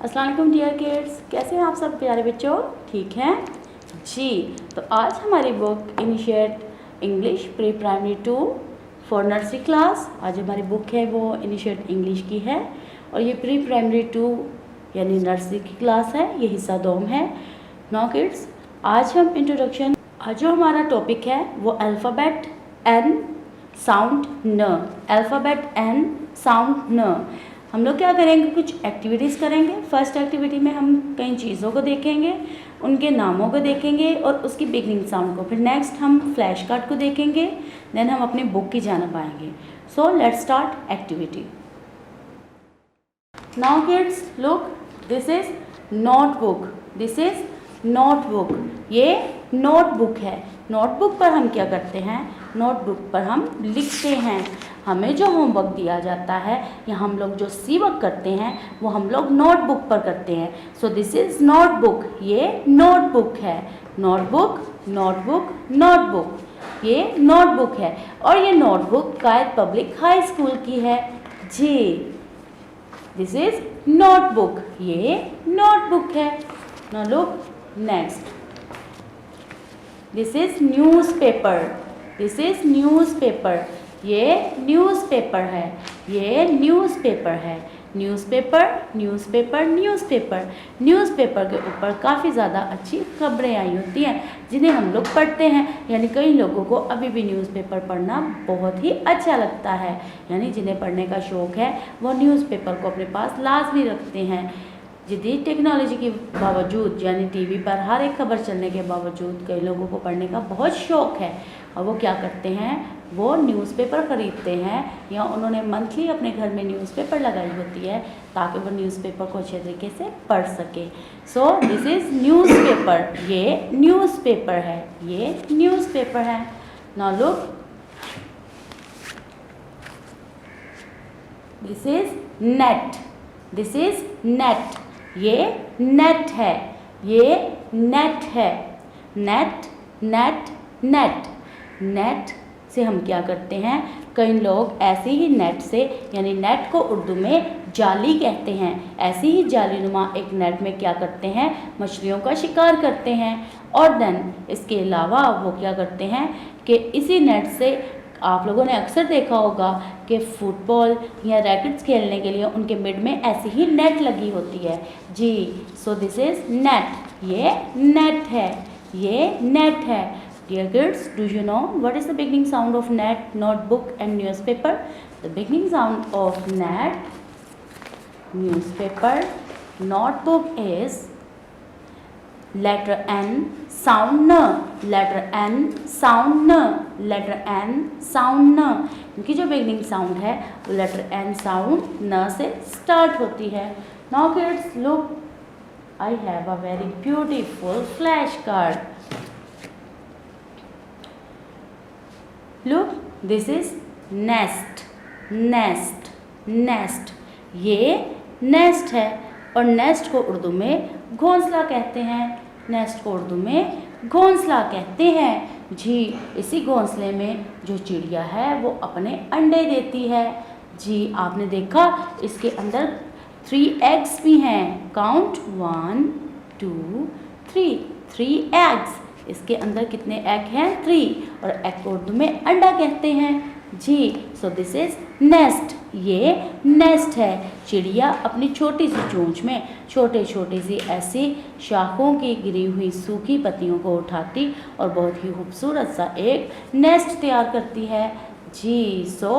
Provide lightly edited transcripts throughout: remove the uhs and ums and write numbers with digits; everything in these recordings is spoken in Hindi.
अस्सलाम वालेकुम डियर किड्स, कैसे हैं आप सब प्यारे बच्चों? ठीक हैं जी। तो आज हमारी book initiate English pre primary 2 for nursery class, आज हमारी बुक है वो इनिशिएट इंग्लिश की है और ये प्री प्राइमरी 2 यानी नर्सरी की क्लास है, ये हिस्सा 2 है। नाउ किड्स, आज हम इंट्रोडक्शन, आज जो हमारा टॉपिक है वो अल्फ़ाबेट एन साउंड न, अल्फ़ाबेट एन साउंड न। हम लोग क्या करेंगे, कुछ एक्टिविटीज़ करेंगे। फर्स्ट एक्टिविटी में हम कई चीज़ों को देखेंगे, उनके नामों को देखेंगे और उसकी बिगनिंग साउंड को। फिर नेक्स्ट हम फ्लैश कार्ड को देखेंगे, देन हम अपनी बुक की जानब आएंगे। So let's start activity. Now kids look, this is notebook, this is notebook, ये नोटबुक है। नोटबुक पर हम क्या करते हैं, नोटबुक पर हम लिखते हैं। हमें जो होमवर्क दिया जाता है या हम लोग जो सी वर्क करते हैं वो हम लोग नोटबुक पर करते हैं। सो दिस इज़ नोटबुक, ये नोटबुक है। नोटबुक नोटबुक नोटबुक, ये नोटबुक है और ये नोटबुक कायद पब्लिक हाई स्कूल की है जी। दिस इज नोटबुक, ये नोटबुक है। Now look next, this is newspaper, this is newspaper, ये न्यूज़पेपर है, ये न्यूज़पेपर है। न्यूज़पेपर न्यूज़पेपर न्यूज़पेपर, न्यूज़पेपर के ऊपर काफ़ी ज़्यादा अच्छी खबरें आई होती हैं जिन्हें हम लोग पढ़ते हैं। यानी कई लोगों को अभी भी न्यूज़पेपर पढ़ना बहुत ही अच्छा लगता है, यानी जिन्हें पढ़ने का शौक़ है वो न्यूज़पेपर को अपने पास लाजमी रखते हैं। जदीद टेक्नोलॉजी के बावजूद, यानी टीवी पर हर एक खबर चलने के बावजूद कई लोगों को पढ़ने का बहुत शौक़ है और वो क्या करते हैं, वो न्यूज़पेपर ख़रीदते हैं या उन्होंने मंथली अपने घर में न्यूज़पेपर लगाई होती है ताकि वो न्यूज़पेपर को अच्छे तरीके से पढ़ सके। सो दिस इज़ न्यूज़पेपर, ये न्यूज़पेपर है, ये न्यूज़पेपर है। Now look, this is net, this is net, ये नेट है, ये नेट है। नेट नेट नेट, नेट से हम क्या करते हैं, कई लोग ऐसे ही नेट से, यानी नेट को उर्दू में जाली कहते हैं, ऐसी ही जालीनुमा एक नेट में क्या करते हैं, मछलियों का शिकार करते हैं। और देन इसके अलावा वो क्या करते हैं कि इसी नेट से आप लोगों ने अक्सर देखा होगा कि फुटबॉल या रैकेट्स खेलने के लिए उनके मिड में ऐसी ही नेट लगी होती है जी। सो दिस इज़ नेट, ये नेट है, ये नेट है। Dear kids, do you know what is the beginning sound of net, notebook and newspaper? The beginning sound of net, newspaper, notebook is letter N sound न, letter N sound न, letter N sound न। इनकी जो beginning sound है वो letter N sound न से start होती है। Now kids look, I have a very beautiful flash card. Look, this is nest, nest, nest, ये nest है और nest को उर्दू में घोंसला कहते हैं, nest को उर्दू में घोंसला कहते हैं जी। इसी घोंसले में जो चिड़िया है वो अपने अंडे देती है जी। आपने देखा इसके अंदर 3 eggs भी हैं, काउंट 1 2 3, 3 eggs। इसके अंदर कितने एग हैं, 3, और एग को उर्दू में अंडा कहते हैं जी। सो दिस इज नेस्ट, ये नेस्ट है। चिड़िया अपनी छोटी सी चोंच में छोटे छोटी सी ऐसी शाखों की गिरी हुई सूखी पत्तियों को उठाती और बहुत ही खूबसूरत सा एक नेस्ट तैयार करती है जी। सो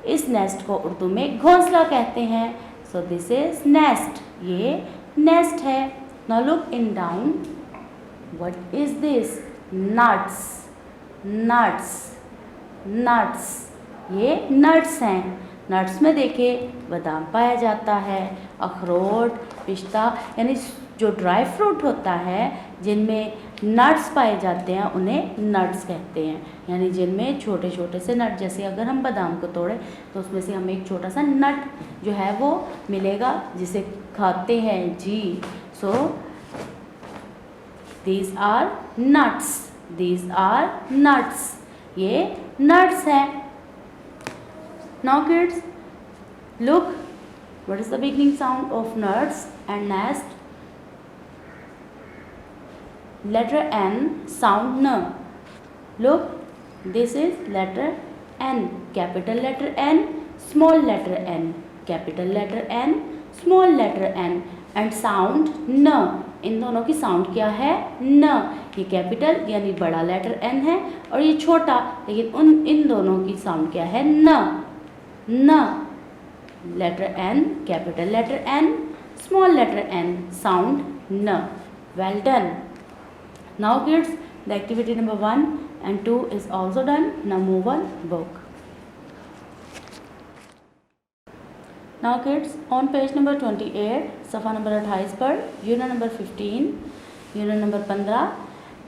इस नेस्ट को उर्दू में घोंसला कहते हैं। सो दिस इज नेस्ट, ये नेस्ट है। Now look in down, what is this? nuts, nuts, nuts, ये nuts हैं। nuts में देखिए बादाम पाया जाता है, अखरोट, पिस्ता, यानी जो ड्राई फ्रूट होता है जिनमें नट्स पाए जाते हैं उन्हें नट्स कहते हैं। यानी जिनमें छोटे छोटे से नट, जैसे अगर हम बादाम को तोड़ें तो उसमें से हमें एक छोटा सा नट जो है वो मिलेगा जिसे खाते हैं जी। सो These are nuts, these are nuts, ये nuts हैं। Now kids, look, What is the beginning sound of nuts and nest? Letter N, sound N. Look, this is letter N, capital letter N, small letter n, capital letter N, small letter n, and sound N. इन दोनों की साउंड क्या है? न. ये कैपिटल यानी बड़ा लेटर N है और ये छोटा, लेकिन इन दोनों की साउंड क्या है? न. न. Letter N, capital letter N, small letter n, sound न. Well done. Now kids, the activity number 1 and 2 is also done. Now move on book. Now kids, on page number 28, सफ़ा नंबर 28 पर unit number 15, unit number 15.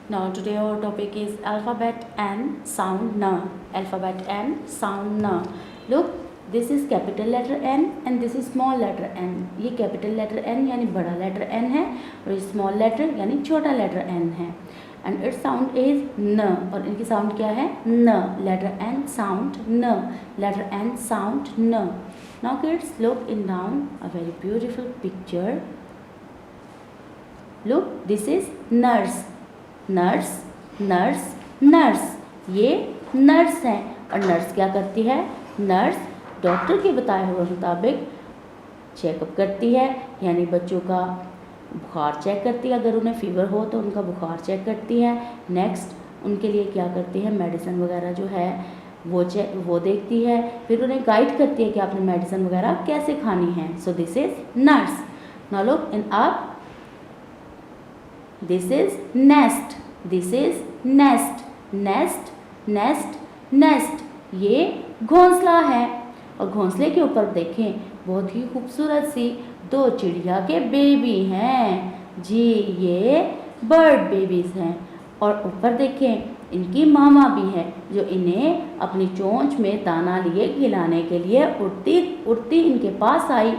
Now today our topic is alphabet N, sound N. Alphabet N, sound N. Look, this is capital letter N and this is small letter N. ये capital letter N यानी बड़ा letter N है और ये small letter यानी छोटा letter N है. And its sound is न, और इनकी sound क्या है? न. Letter N sound न. Letter N sound न. Now kids, look in down a very beautiful picture. Look, this is nurse. Nurse, nurse, nurse. ये nurse है और nurse क्या करती है? Nurse डॉक्टर के बताए हुए मुताबिक चेकअप करती है, यानी बच्चों का बुखार चेक करती है, अगर उन्हें फीवर हो तो उनका बुखार चेक करती है. नेक्स्ट उनके लिए क्या करती है? मेडिसिन वगैरह जो है वो देखती है, फिर उन्हें गाइड करती है कि आपने मेडिसिन वगैरह कैसे खानी है. So this is nurse. Now look in up, this is nest. This is nest. Nest, nest, nest. ये घोंसला है और घोंसले के ऊपर देखें बहुत ही खूबसूरत सी 2 चिड़िया के बेबी हैं जी. ये बर्ड बेबीज़ हैं और ऊपर देखें इनकी मामा भी है जो इन्हें अपनी चोंच में दाना लिए खिलाने के लिए उड़ती उड़ती इनके पास आई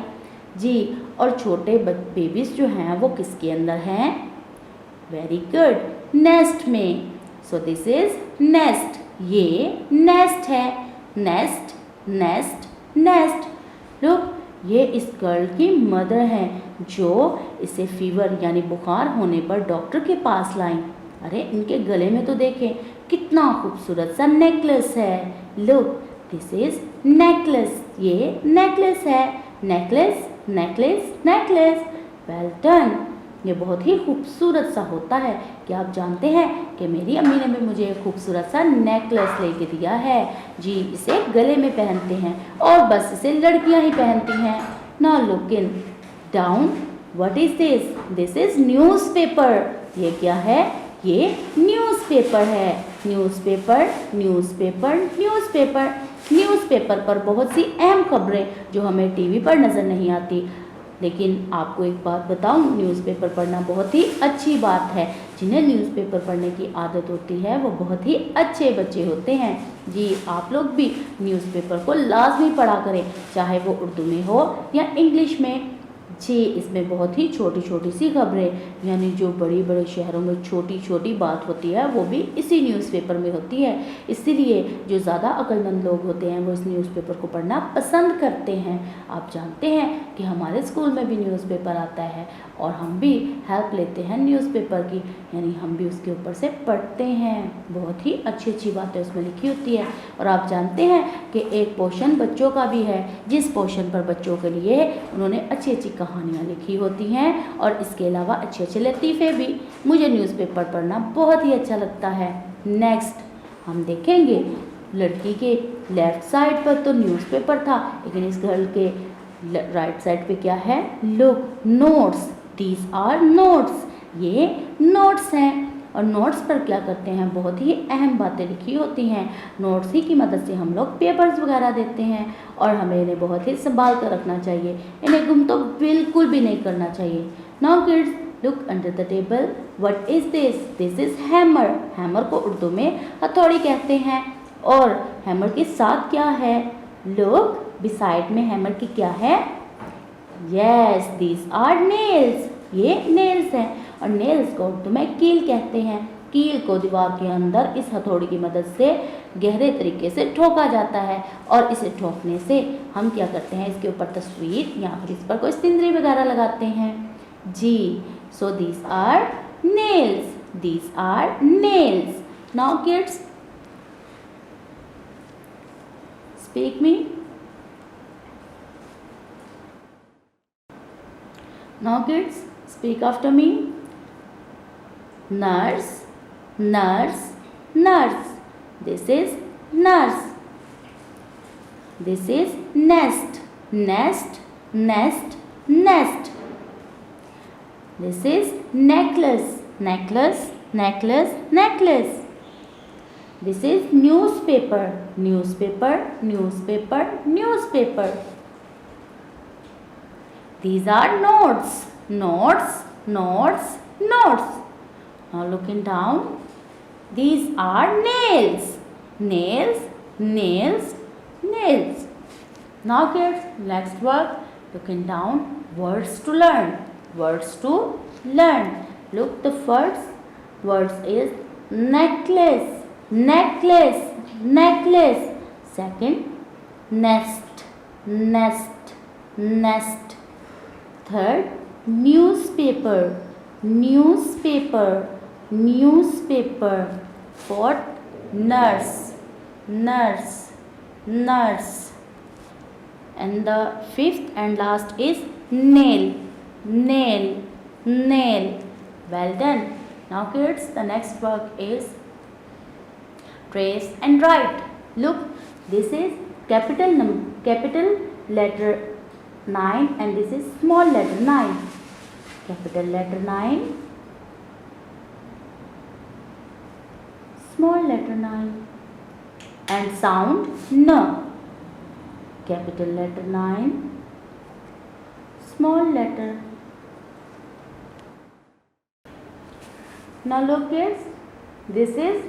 जी. और छोटे बेबीज़ जो हैं वो किसके अंदर हैं? वेरी गुड, नेस्ट में. So this is nest. ये नेस्ट है. Nest, nest, nest. लुक, ये इस गर्ल की मदर है जो इसे फीवर यानी बुखार होने पर डॉक्टर के पास लाई. अरे इनके गले में तो देखें कितना खूबसूरत सा नेकलेस है. Look, this is necklace. ये नेकलेस है. Necklace, necklace, necklace. Well done. ये बहुत ही खूबसूरत सा होता है. क्या आप जानते हैं कि मेरी अम्मी ने भी मुझे एक खूबसूरत सा नेकलेस लेके दिया है जी. इसे गले में पहनते हैं और बस इसे लड़कियां ही पहनती हैं. Now look in down. What is this? This is newspaper. ये क्या है? ये न्यूज़पेपर है. Newspaper, newspaper, newspaper. न्यूज़पेपर पर बहुत सी अहम खबरें जो हमें टीवी पर नज़र नहीं आती, लेकिन आपको एक बात बताऊं, न्यूज़पेपर पढ़ना बहुत ही अच्छी बात है. जिन्हें न्यूज़पेपर पढ़ने की आदत होती है वो बहुत ही अच्छे बच्चे होते हैं जी. आप लोग भी न्यूज़पेपर को लाजमी पढ़ा करें, चाहे वो उर्दू में हो या इंग्लिश में जी. इसमें बहुत ही छोटी छोटी सी खबरें, यानी जो बड़ी बड़े शहरों में छोटी छोटी बात होती है वो भी इसी न्यूज़पेपर में होती है. इसीलिए जो ज़्यादा अक्लमंद लोग होते हैं वो इस न्यूज़पेपर को पढ़ना पसंद करते हैं. आप जानते हैं कि हमारे स्कूल में भी न्यूज़पेपर आता है और हम भी हेल्प लेते हैं न्यूज़पेपर की, यानी हम भी उसके ऊपर से पढ़ते हैं. बहुत ही अच्छी अच्छी बातें उसमें लिखी होती है. और आप जानते हैं कि एक पोर्शन बच्चों का भी है, जिस पोर्शन पर बच्चों के लिए उन्होंने अच्छी अच्छी कहानियाँ लिखी होती हैं और इसके अलावा अच्छे अच्छे लतीफ़े भी. मुझे न्यूज़पेपर पढ़ना बहुत ही अच्छा लगता है. नेक्स्ट हम देखेंगे लड़की के लेफ़्ट साइड पर तो न्यूज़पेपर था, लेकिन इस गर्ल के राइट साइड पे क्या है? Look, notes. These are notes. ये नोट्स हैं और नोट्स पर क्या करते हैं? बहुत ही अहम बातें लिखी होती हैं. नोट्स ही की मदद से हम लोग पेपर्स वगैरह देते हैं और हमें इन्हें बहुत ही संभाल कर रखना चाहिए. इन्हें गुम तो बिल्कुल भी नहीं करना चाहिए. Now kids, look under the table. What is this? This is hammer. Hammer को उर्दू में हथौड़ी कहते हैं. और हैमर के साथ क्या है? लुक, बिसाइड में हैमर की क्या है? Yes, these are nails. ये नेल्स हैं और नेल्स को उर्दू में कील कहते हैं. कील को दीवार के अंदर इस हथौड़ी की मदद से गहरे तरीके से ठोका जाता है और इसे ठोकने से हम क्या करते हैं, इसके ऊपर तस्वीर या फिर इस पर कोई सिंदरी वगैरह लगाते हैं जी। So these are nails, these are nails. Now kids speak me. Now kids, speak after me. Nurse, nurse, nurse. This is nurse. This is nest, nest, nest, nest. This is necklace, necklace, necklace, necklace. This is newspaper, newspaper, newspaper, newspaper. These are notes, notes, notes, notes. Now looking down, these are nails, nails, nails, nails. Now kids, next word, looking down, words to learn, words to learn. Look, the first words is necklace, necklace, necklace. Second, nest, nest, nest. Third, newspaper, newspaper, newspaper. Fourth, nurse, nurse, nurse. And the fifth and last is nail, nail, nail. Well done. Now kids, the next work is trace and write. Look, this is capital letter 9 and this is small letter 9. Capital letter 9, small letter 9, and sound N. Capital letter 9, small letter. Now look kids, this is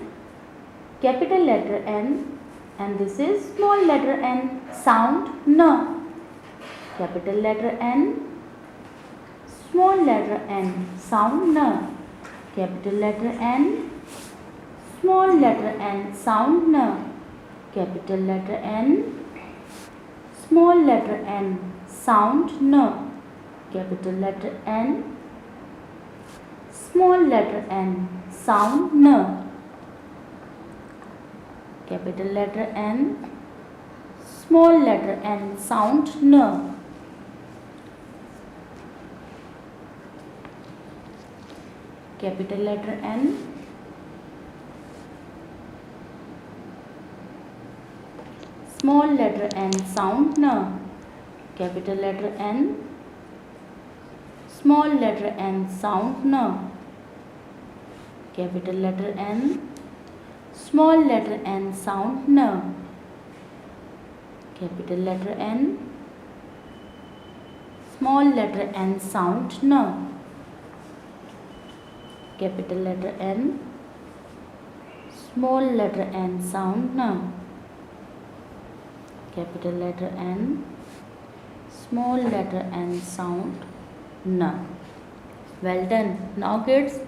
capital letter N and this is small letter n, sound N. Capital letter N, small letter n, sound N. Capital letter N, small letter n, sound N. Capital letter N, small letter n, sound N. Capital letter N, small letter n, sound N. Capital letter N, small letter n, sound N. Capital letter N, small letter n, sound N. Capital letter N, small letter n, sound N. Capital letter N, small letter n, sound N. Capital letter N, small letter n, sound N. Capital letter N, small letter n, sound N. Capital letter N, small letter n, sound N. Well done. Now kids,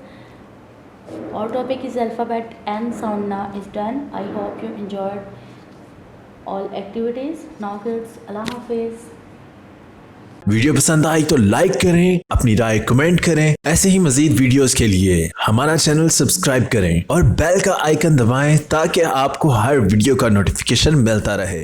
our topic is alphabet N, sound N is done. I hope you enjoyed all activities. Now kids, Allah Hafiz. Video पसंद आई तो लाइक करें, अपनी राय कमेंट करें। ऐसे ही मजीद वीडियोस के लिए हमारा चैनल सब्सक्राइब करें और बेल का आइकन दबाएं ताकि आपको हर वीडियो का नोटिफिकेशन मिलता रहे।